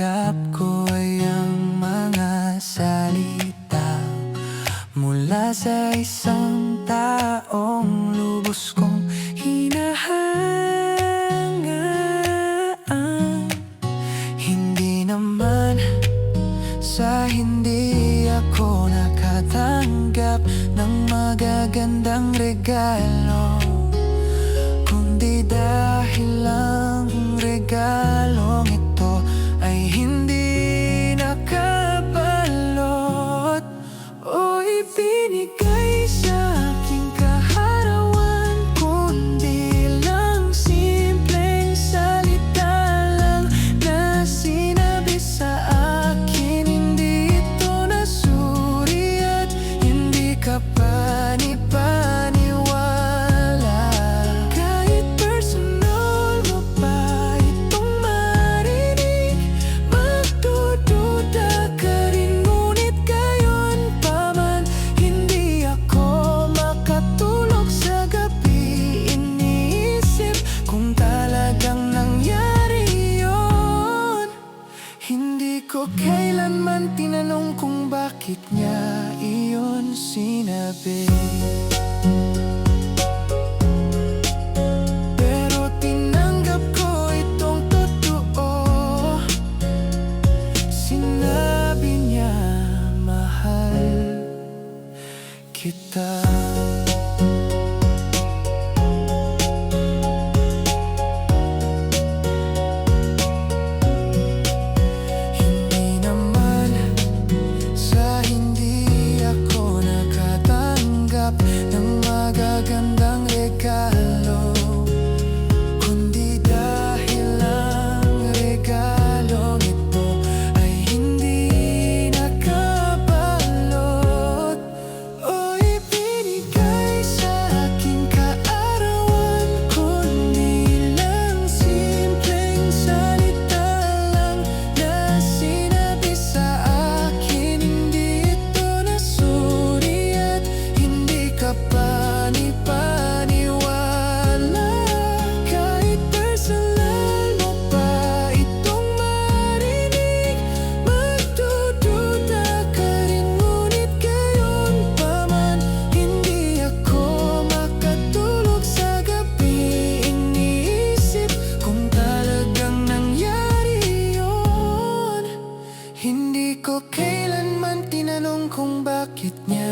tinanggap ko ay ang mga salita mula sa isang taong lubos kong hinahangaan. Hindi naman sa hindi ako nakatanggap ng magagandang regalo, kundi dahil ang regalong ito ay hindi nakabalot o ibinigay sa aking kaarawan, kundi lang simpleng salita lang na sinabi sa akin. Hindi ito nasuri at hindi ka panipaniwala. Kahit personal mo pa itong marinig, magdududa ka rin, ngunit gayon pa man hindi ako makatulog sa gabi. Iniisip kung talagang nangyari yun. Hindi ko kailanman tinanong kung bakit niya iyon sinabi, pero tinanggap ko itong totoo. Sinabi niya, mahal kita. Hindi naman sa hindi ako nakatanggap ng magagandang regalo, kundi dahil ang regalong ito ay hindi nakabalot o ibinigay sa aking kaarawan, kundi lang simpleng salita lang na sinabi sa akin. Hindi ito nasuri at hindi ka panipaniwala. Kahit personal mo pa itong marinig, magdududa ka rin, ngunit gayon pa man hindi ako makatulog sa gabi. Iniisip kung talagang nangyari yun. Hindi ko kailanman tinanong kung bakit niya